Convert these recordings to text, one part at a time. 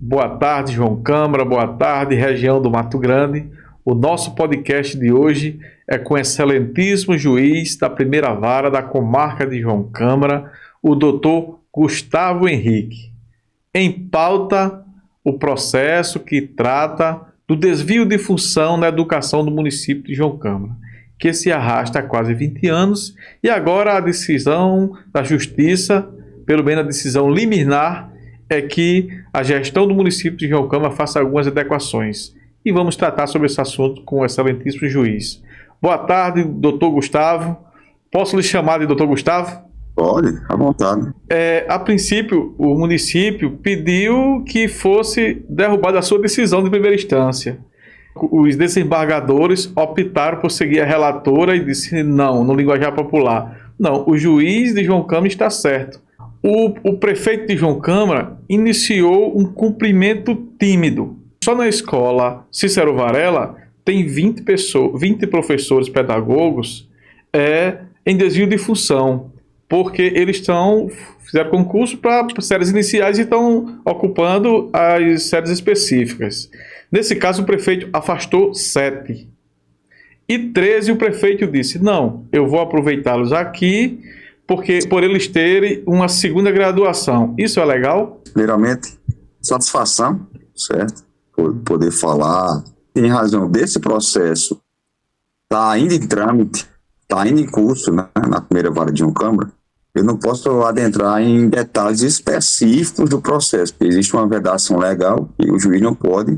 Boa tarde, João Câmara. Boa tarde, região do Mato Grande. O nosso podcast de hoje é com o excelentíssimo juiz da primeira vara da comarca de João Câmara, o doutor Gustavo Henrique. Em pauta, o processo que trata do desvio de função na educação do município de João Câmara, que se arrasta há quase 20 anos, e agora a decisão da Justiça, pelo menos a decisão liminar, é que a gestão do município de João Câmara faça algumas adequações. E vamos tratar sobre esse assunto com o excelentíssimo juiz. Boa tarde, doutor Gustavo. Posso lhe chamar de doutor Gustavo? Pode, à vontade. A princípio, o município pediu que fosse derrubada a sua decisão de primeira instância. Os desembargadores optaram por seguir a relatora e disse não, no linguajar popular. Não, o juiz de João Câmara está certo. O prefeito de João Câmara iniciou um cumprimento tímido. Só na escola Cícero Varela tem 20 professores pedagogos em desvio de função, porque eles fizeram concurso para séries iniciais e estão ocupando as séries específicas. Nesse caso, o prefeito afastou 7. E 13 o prefeito disse, não, eu vou aproveitá-los aqui, porque por eles terem uma segunda graduação. Isso é legal? Primeiramente, satisfação, certo? Poder falar. Em razão desse processo, está ainda em trâmite, está ainda em curso, né, na primeira vara de João Câmara. Eu não posso adentrar em detalhes específicos do processo, porque existe uma vedação legal e o juiz não pode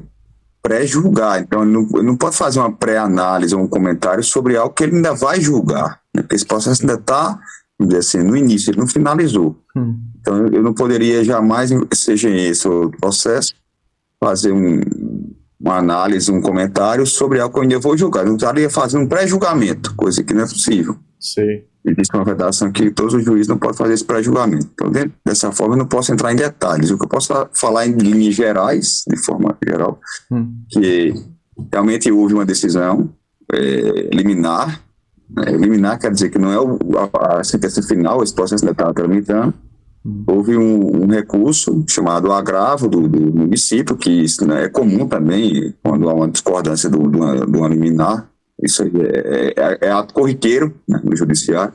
pré-julgar. Então, ele não pode fazer uma pré-análise ou um comentário sobre algo que ele ainda vai julgar, né, porque esse processo ainda está, vamos dizer assim, no início, ele não finalizou. Então, eu não poderia jamais, seja esse o processo, fazer uma análise, um comentário sobre algo que eu ainda vou julgar. Eu não estaria fazendo um pré-julgamento, coisa que não é possível. Sim. Existe uma vedação que todos os juízes não podem fazer esse pré-julgamento. Então, dessa forma, eu não posso entrar em detalhes. O que eu posso falar em linhas gerais, de forma geral, que realmente houve uma decisão liminar. Liminar quer dizer que não é a sentença final, esse processo ainda está tramitando. Houve um recurso chamado agravo do município, que isso, né, é comum também quando há uma discordância do uma liminar. Isso aí é ato corriqueiro, né, no judiciário.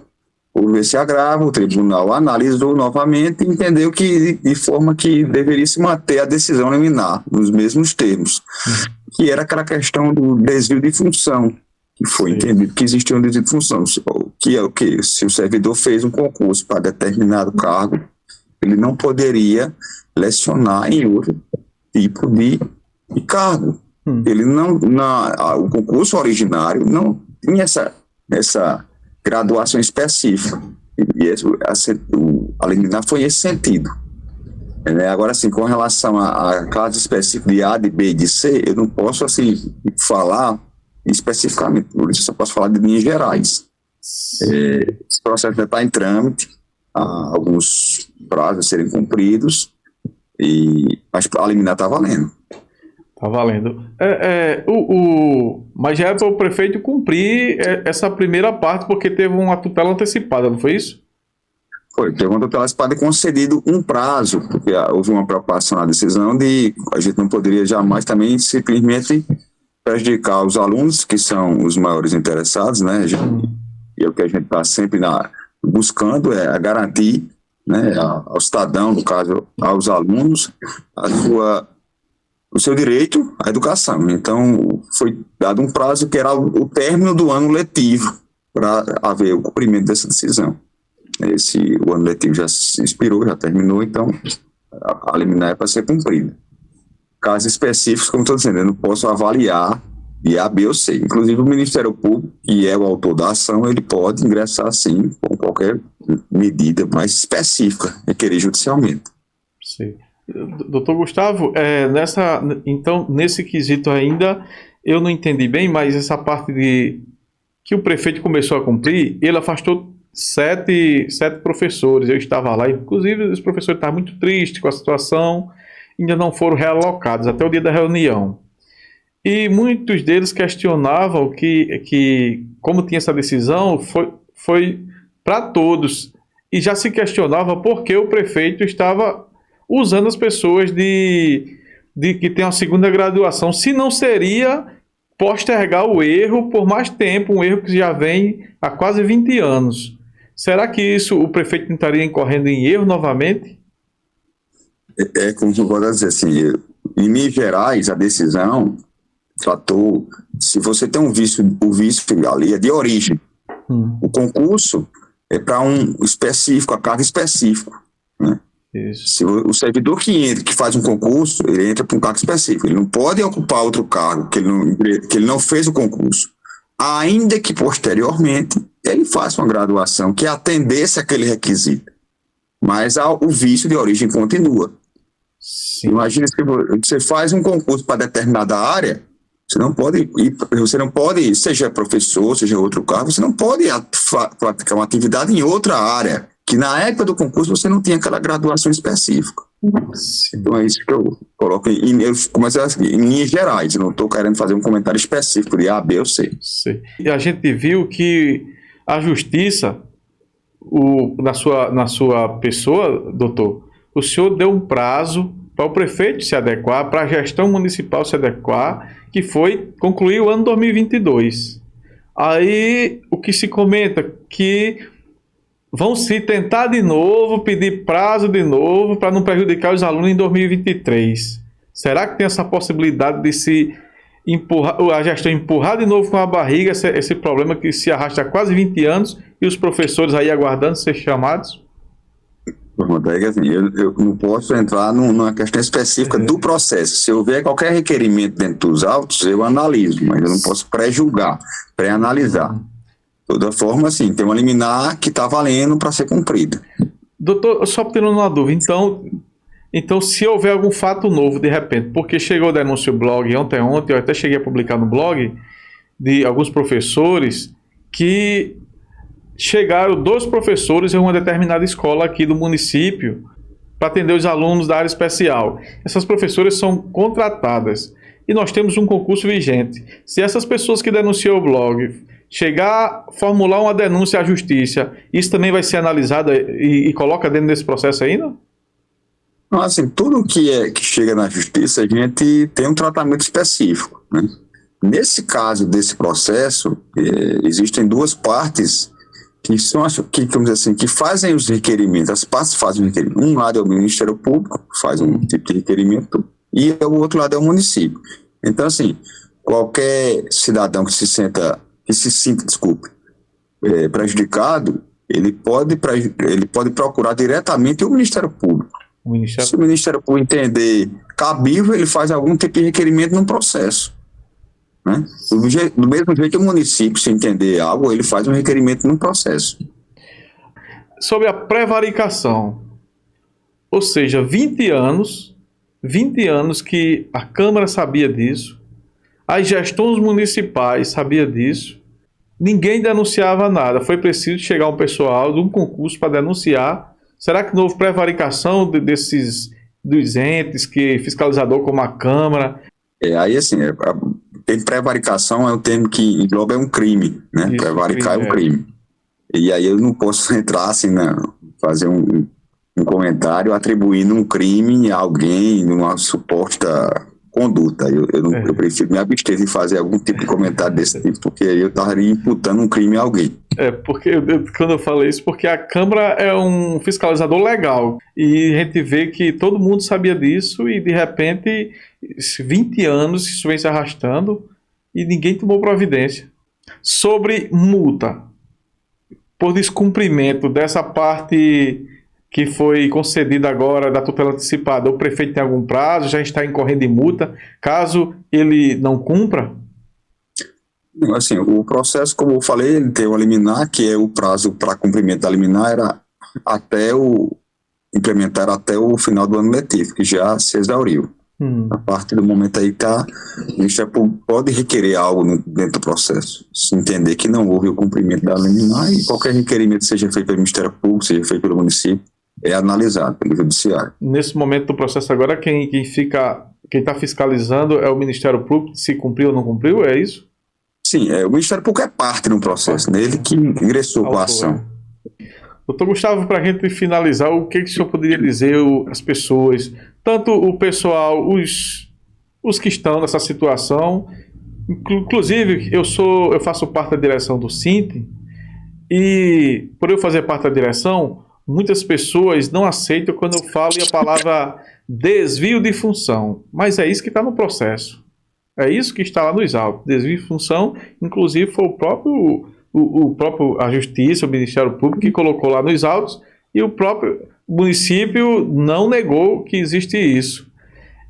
Houve esse agravo, o tribunal analisou novamente e entendeu que de forma que deveria se manter a decisão liminar, nos mesmos termos, que era aquela questão do desvio de função, que foi entendido que existia um desvio de função, que é o quê? Se o servidor fez um concurso para determinado cargo, ele não poderia lecionar em outro tipo de cargo. Ele o concurso originário não tinha essa graduação específica. E a liminar foi nesse sentido. Agora, assim, com relação à classe específica de A, de B e de C, eu não posso, assim, falar especificamente, por isso eu só posso falar de linhas gerais. Esse processo já está em trâmite, há alguns prazos a serem cumpridos, mas a liminar está valendo. Está valendo. Mas já é para o prefeito cumprir essa primeira parte, porque teve uma tutela antecipada, não foi isso? Foi, teve uma tutela antecipada e concedido um prazo, porque houve uma preocupação na decisão de a gente não poderia jamais também simplesmente prejudicar os alunos, que são os maiores interessados, né? E o que a gente está sempre buscando é garantir, né, ao cidadão, no caso, aos alunos, o seu direito à educação. Então, foi dado um prazo que era o término do ano letivo para haver o cumprimento dessa decisão. O ano letivo já se expirou, já terminou, então a liminar é para ser cumprida. Casos específicos, como estou dizendo, eu não posso avaliar de A, B ou C. Inclusive, o Ministério Público, que é o autor da ação, ele pode ingressar, sim, com qualquer medida mais específica, requerer judicialmente. Sim. Doutor Gustavo, então, nesse quesito ainda, eu não entendi bem, mas essa parte que o prefeito começou a cumprir, ele afastou 7 professores. Eu estava lá, inclusive os professores estavam muito tristes com a situação, ainda não foram realocados até o dia da reunião. E muitos deles questionavam que como tinha essa decisão, foi para todos. E já se questionava por que o prefeito estava usando as pessoas de que tem uma segunda graduação, se não seria postergar o erro por mais tempo, um erro que já vem há quase 20 anos. Será que isso o prefeito não estaria incorrendo em erro novamente? Como eu vou dizer assim, em Minas Gerais, a decisão tratou, se você tem o vício ali é de origem. O concurso é para um específico, a cargo específico, né? Isso. Se o servidor que faz um concurso, ele entra para um cargo específico, ele não pode ocupar outro cargo que ele não fez o concurso, ainda que posteriormente ele faça uma graduação que atendesse aquele requisito, mas o vício de origem continua. Sim. Imagina que você faz um concurso para determinada área, você não pode, seja professor, seja outro cargo, você não pode praticar uma atividade em outra área, que na época do concurso você não tinha aquela graduação específica. Então é isso que eu coloco, eu começo em linhas gerais, eu não estou querendo fazer um comentário específico de A, B ou C. Sim. E a gente viu que a justiça, na sua pessoa, doutor, o senhor deu um prazo para o prefeito se adequar, para a gestão municipal se adequar, que foi concluir o ano 2022. Aí o que se comenta que vão se tentar de novo, pedir prazo de novo, para não prejudicar os alunos em 2023. Será que tem essa possibilidade de se empurrar, a gestão empurrar de novo com a barriga esse problema que se arrasta há quase 20 anos e os professores aí aguardando ser chamados? Assim, eu não posso entrar numa questão específica do processo. Se houver qualquer requerimento dentro dos autos, eu analiso, mas eu não posso pré-julgar, pré-analisar. De toda forma, assim, tem uma liminar que está valendo para ser cumprida. Doutor, só tendo uma dúvida, então se houver algum fato novo de repente, porque chegou denúncia no blog ontem, eu até cheguei a publicar no blog, de alguns professores que chegaram 2 professores em uma determinada escola aqui do município para atender os alunos da área especial. Essas professoras são contratadas e nós temos um concurso vigente. Se essas pessoas que denunciam o blog chegar a formular uma denúncia à justiça, isso também vai ser analisado e coloca dentro desse processo ainda? Não, assim, tudo que chega na justiça, a gente tem um tratamento específico, né? Nesse caso desse processo, existem 2 partes que são vamos dizer assim, que fazem os requerimentos, as partes fazem o requerimento. Um lado é o Ministério Público, faz um tipo de requerimento, e o outro lado é o município. Então, assim, qualquer cidadão que se sinta, prejudicado, ele pode procurar diretamente o Ministério Público. Se o Ministério Público entender cabível, ele faz algum tipo de requerimento no processo, né? Do mesmo jeito que o município, se entender algo, ele faz um requerimento no processo. Sobre a prevaricação, ou seja, 20 anos que a Câmara sabia disso, as gestões municipais sabiam disso, ninguém denunciava nada, foi preciso chegar um pessoal de um concurso para denunciar. Será que não houve prevaricação dos entes, fiscalizador como a Câmara? Aí assim, prevaricação é um termo que engloba um crime, né? Isso, prevaricar é um crime. E aí eu não posso entrar assim, fazer um comentário atribuindo um crime a alguém numa suposta conduta. Eu prefiro me abster de fazer algum tipo de comentário desse tipo, porque aí eu estaria imputando um crime a alguém. Porque quando eu falei isso, porque a Câmara é um fiscalizador legal, e a gente vê que todo mundo sabia disso, e de repente, 20 anos isso vem se arrastando, e ninguém tomou providência. Sobre multa, por descumprimento dessa parte que foi concedida agora da tutela antecipada, o prefeito tem algum prazo, já está incorrendo em multa, caso ele não cumpra? Assim, o processo, como eu falei, ele tem uma liminar, que é o prazo para cumprimento da liminar era implementar até o final do ano letivo, que já se exauriu. A partir do momento aí o Ministério Público pode requerer algo dentro do processo, se entender que não houve o cumprimento da liminar, e qualquer requerimento, seja feito pelo Ministério Público, seja feito pelo município, é analisado pelo Judiciário. Nesse momento do processo agora, quem está fiscalizando é o Ministério Público, se cumpriu ou não cumpriu, é isso? Sim, o Ministério Público é parte no processo, nele que ingressou com a ação. Doutor Gustavo, para a gente finalizar, o que o senhor poderia dizer às pessoas, tanto o pessoal, os os que estão nessa situação. Inclusive, eu faço parte da direção do Sinti, e por eu fazer parte da direção, muitas pessoas não aceitam quando eu falo a palavra desvio de função, mas é isso que está no processo. É isso que está lá nos autos. Desvio de função, inclusive foi o próprio a Justiça, o Ministério Público que colocou lá nos autos, e o próprio município não negou que existe isso.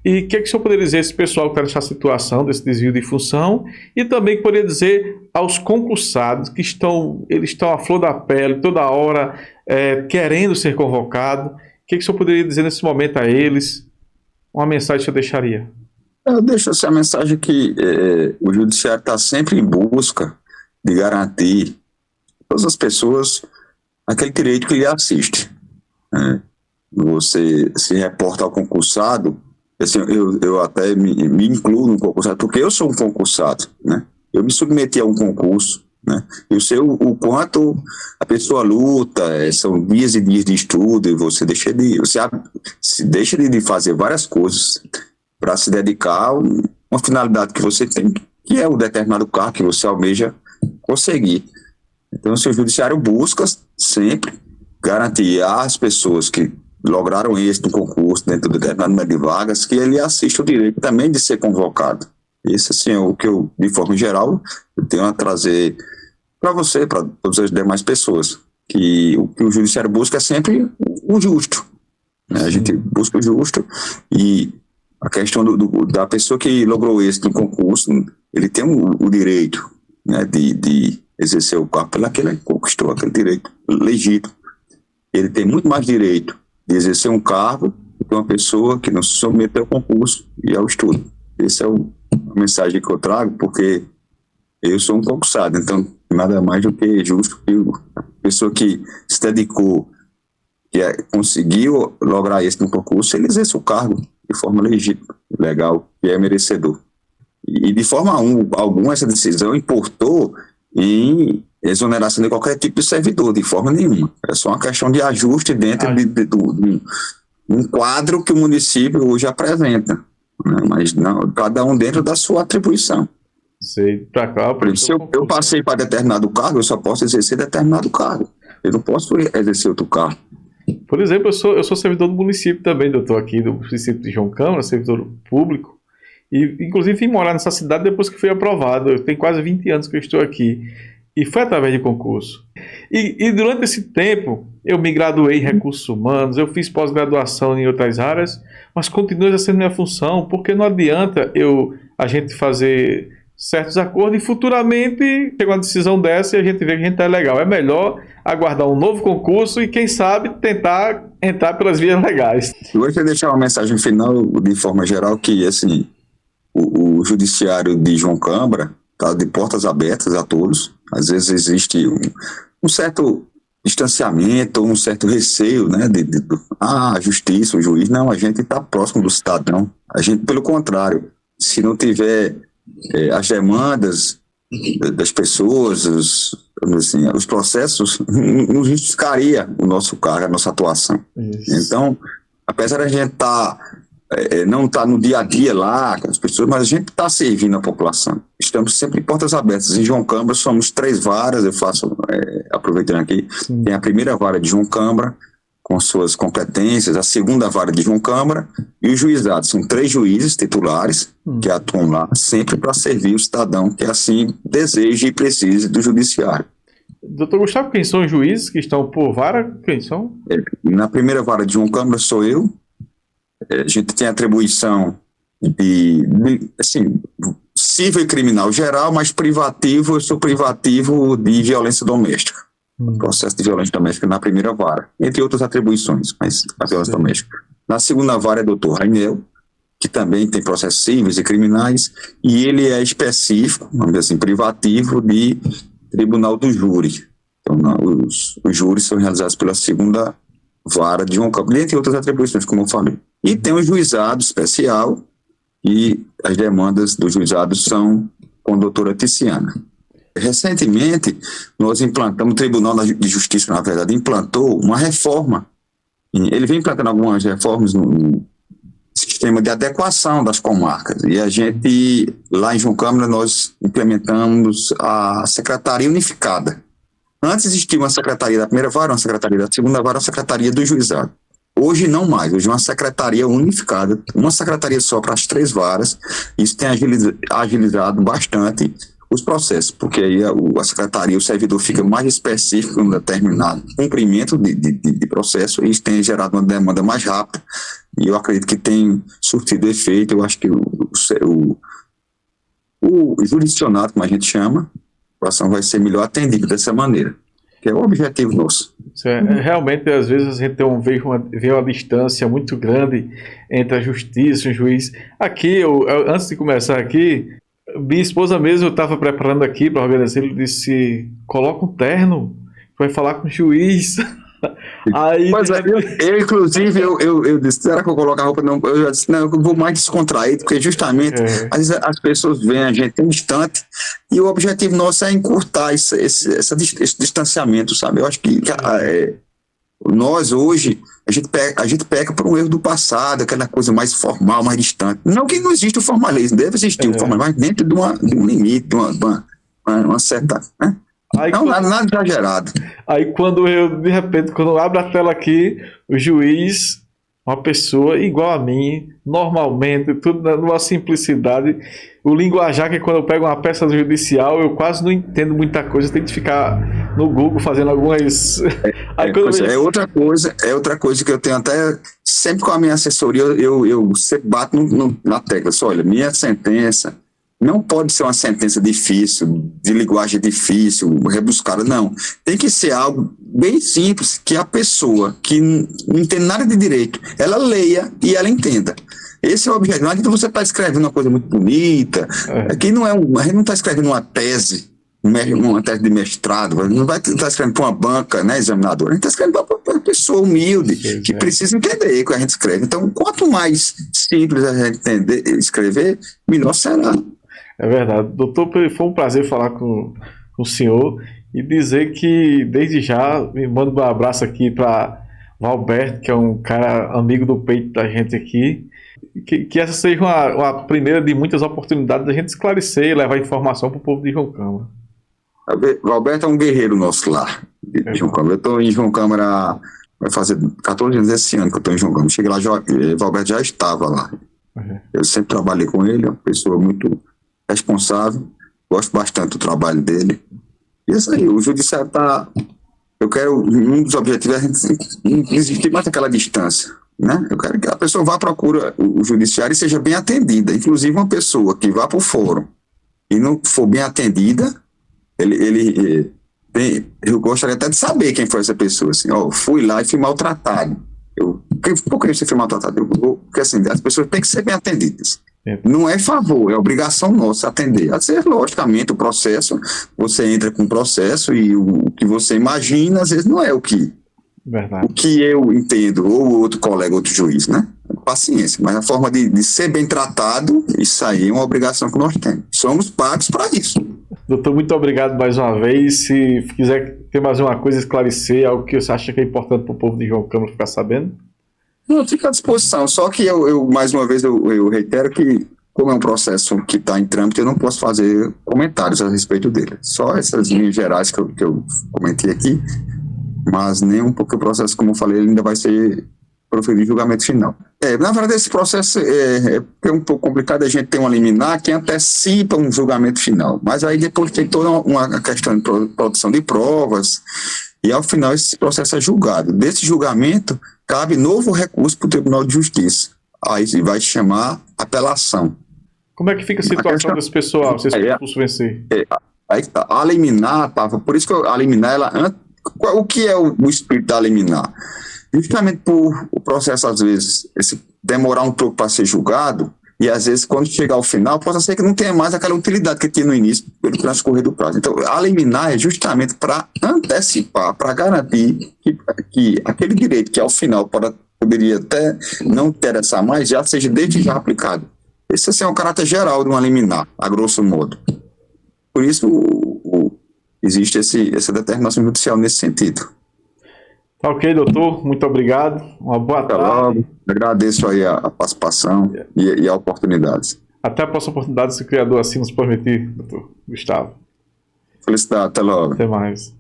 E o que o senhor poderia dizer a esse pessoal que está nessa situação, desse desvio de função, e também que poderia dizer aos concursados que eles estão à flor da pele, toda hora querendo ser convocados, o que o senhor poderia dizer nesse momento a eles? Uma mensagem que o senhor deixaria? Eu deixo essa mensagem que o judiciário está sempre em busca de garantir a todas as pessoas aquele direito que lhe assiste. Você se reporta ao concursado, assim, eu até me incluo no concursado, porque eu sou um concursado, né? Eu me submeti a um concurso, né? Eu sei o quanto a pessoa luta, são dias e dias de estudo, e você deixa de fazer várias coisas para se dedicar a uma finalidade que você tem, que é um determinado cargo que você almeja conseguir. Então, o seu judiciário busca sempre garantir às pessoas que lograram êxito no concurso dentro de determinado número de vagas, que ele assista o direito também de ser convocado. Esse, assim, é o que eu, de forma geral, eu tenho a trazer para você, para todas as demais pessoas, que o que o judiciário busca é sempre o justo, né? A gente busca o justo, e a questão da pessoa que logrou êxito no concurso, ele tem o direito, né, de exercer o cargo pelo que ele conquistou, aquele direito legítimo. Ele tem muito mais direito de exercer um cargo do que uma pessoa que não se submeteu ao concurso e ao estudo. Essa é a mensagem que eu trago, porque eu sou um concursado, então nada mais do que justo que a pessoa que se dedicou, que conseguiu lograr isso no concurso, ele exerce o cargo de forma legítima, legal, e é merecedor. E de forma alguma essa decisão importou em exoneração de qualquer tipo de servidor, de forma nenhuma. É só uma questão de ajuste dentro de um quadro que o município hoje apresenta, né? Mas não, cada um dentro da sua atribuição. Sei, pra cá, por exemplo, se eu passei para determinado cargo, eu só posso exercer determinado cargo. Eu não posso exercer outro cargo. Por exemplo, eu sou servidor do município também, doutor, aqui do município de João Câmara, servidor público, e inclusive vim morar nessa cidade depois que fui aprovado. Eu tenho quase 20 anos que eu estou aqui, e foi através de concurso. E durante esse tempo, eu me graduei em recursos humanos, eu fiz pós-graduação em outras áreas, mas continuo exercendo minha função, porque não adianta a gente fazer certos acordos e futuramente chega uma decisão dessa e a gente vê que a gente é legal. É melhor aguardar um novo concurso e, quem sabe, tentar entrar pelas vias legais. Eu gostaria de deixar uma mensagem final, de forma geral, que assim, o judiciário de João Câmara está de portas abertas a todos. Às vezes existe um certo distanciamento, um certo receio, né, a justiça, o juiz. Não, a gente está próximo do cidadão. A gente, pelo contrário, se não tiver as demandas das pessoas, os processos, não justificaria o nosso cargo, a nossa atuação. Isso. Então, apesar de a gente não estar no dia a dia lá com as pessoas, mas a gente está servindo a população. Estamos sempre em portas abertas. Em João Câmara somos 3 varas, eu faço, aproveitando aqui, tem a primeira vara de João Câmara, com suas competências, a segunda vara de João Câmara e os juizados. São 3 juízes titulares que atuam lá sempre para servir o cidadão que assim deseja e precise do judiciário. Doutor Gustavo, quem são os juízes que estão por vara? Quem são? Na primeira vara de João Câmara sou eu. A gente tem atribuição assim, civil e criminal geral, mas privativo, eu sou privativo de violência doméstica. Processo de violência doméstica na primeira vara, entre outras atribuições, mas a violência doméstica. Na segunda vara é o doutor Rainel, que também tem processos cíveis e criminais, e ele é específico, vamos dizer assim, privativo de tribunal do júri. Então, os júris são realizados pela segunda vara de João Câmara, entre outras atribuições, como eu falei. E tem um juizado especial, e as demandas do juizado são com a doutora Ticiana. Recentemente, nós implantamos, o Tribunal de Justiça, na verdade, implantou uma reforma. Ele vem implantando algumas reformas no sistema de adequação das comarcas. E a gente, lá em João Câmara, nós implementamos a Secretaria Unificada. Antes existia uma secretaria da primeira vara, uma secretaria da segunda vara, uma secretaria do juizado. Hoje não mais, hoje é uma secretaria unificada, uma secretaria só para as 3 varas. Isso tem agilizado bastante os processos, porque aí a secretaria, o servidor fica mais específico em um determinado cumprimento de processo, e isso tem gerado uma demanda mais rápida, e eu acredito que tem surtido efeito. Eu acho que o jurisdicionado, como a gente chama, a população vai ser melhor atendida dessa maneira, que é o objetivo nosso. Realmente, às vezes, a gente vê uma distância muito grande entre a justiça e o juiz. Aqui, antes de começar aqui, minha esposa mesmo, eu estava preparando aqui para organizar, ele disse, coloca um terno, vai falar com o juiz. Aí, pois é, inclusive, eu disse, será que eu coloco a roupa? Não, eu já disse, não, eu vou mais descontraído, porque justamente às vezes as pessoas veem a gente tão distante, e o objetivo nosso é encurtar esse distanciamento, sabe? Eu acho que nós hoje, a gente peca por um erro do passado, aquela coisa mais formal, mais distante. Não que não existe o formalismo, deve existir o formalismo, mas dentro de um limite, de uma certa... Né? Aí, não, nada exagerado. Aí de repente, quando eu abro a tela aqui, o juiz, uma pessoa igual a mim, normalmente, tudo numa simplicidade. O linguajar, que quando eu pego uma peça judicial, eu quase não entendo muita coisa, eu tenho que ficar no Google fazendo algumas... É outra coisa que eu tenho até, sempre com a minha assessoria, eu sempre bato na tecla, só, olha, minha sentença não pode ser uma sentença difícil, de linguagem difícil, rebuscada, não. Tem que ser algo bem simples, que a pessoa que não entende nada de direito, ela leia e ela entenda. Esse é o objetivo. Não adianta você estar escrevendo uma coisa muito bonita, aqui não a gente não está escrevendo uma tese de mestrado, não vai estar escrevendo para uma banca, né, examinadora, a gente está escrevendo para uma pessoa humilde, que precisa entender o que a gente escreve. Então, quanto mais simples a gente escrever, melhor será. É verdade. Doutor, foi um prazer falar com o senhor e dizer que, desde já, me mando um abraço aqui para Valberto, que é um cara amigo do peito da gente aqui, que essa seja uma primeira de muitas oportunidades da gente esclarecer e levar informação para o povo de João Câmara. Valberto é um guerreiro nosso lá, de João Câmara. Eu estou em João Câmara, vai fazer 14 anos esse ano que eu estou em João Câmara. Cheguei lá, Valberto já estava lá. Eu sempre trabalhei com ele, é uma pessoa muito responsável, gosto bastante do trabalho dele. E isso aí, o judiciário está... um dos objetivos é a gente existir mais aquela distância, né? Eu quero que a pessoa vá à procura o judiciário e seja bem atendida. Inclusive, uma pessoa que vá para o fórum e não for bem atendida, eu gostaria até de saber quem foi essa pessoa. Assim, fui lá e fui maltratado. Por que você foi maltratado? Porque assim, as pessoas têm que ser bem atendidas. Não é favor, é obrigação nossa atender. Às vezes, logicamente, o processo, você entra com o processo e o que você imagina, às vezes, não é o que eu entendo, ou outro colega, outro juiz, né? Paciência, mas a forma de ser bem tratado, isso aí é uma obrigação que nós temos. Somos pagos para isso. Doutor, muito obrigado mais uma vez. Se quiser ter mais uma coisa, esclarecer, algo que você acha que é importante para o povo de João Câmara ficar sabendo? Não, fica à disposição, só que mais uma vez, eu reitero que, como é um processo que está em trâmite, eu não posso fazer comentários a respeito dele. Só essas linhas gerais que eu comentei aqui, mas nem porque o processo, como eu falei, ele ainda vai ser proferido em julgamento final. Na verdade, esse processo é um pouco complicado, a gente tem uma liminar que antecipa um julgamento final, mas aí depois tem toda uma questão de produção de provas, e ao final esse processo é julgado. Desse julgamento, cabe novo recurso para o Tribunal de Justiça. Aí vai chamar apelação. Como é que fica a situação desse pessoal? Vocês possam vencer? A liminar, por isso que a liminar, o que é o espírito da liminar? Justamente por o processo, às vezes, demorar um pouco para ser julgado, e às vezes, quando chegar ao final, pode ser que não tenha mais aquela utilidade que tinha no início, pelo transcorrer do prazo. Então, a liminar é justamente para antecipar, para garantir que aquele direito que ao final poderia até não interessar mais, já seja desde já aplicado. Esse assim, é o caráter geral de uma liminar, a grosso modo. Por isso, existe essa determinação judicial nesse sentido. Tá ok, doutor. Muito obrigado. Uma boa Até tarde. logo. Agradeço aí a participação e a oportunidade. Até a próxima oportunidade, se o Criador assim nos permitir, doutor Gustavo. Felicidade. Até logo. Até mais.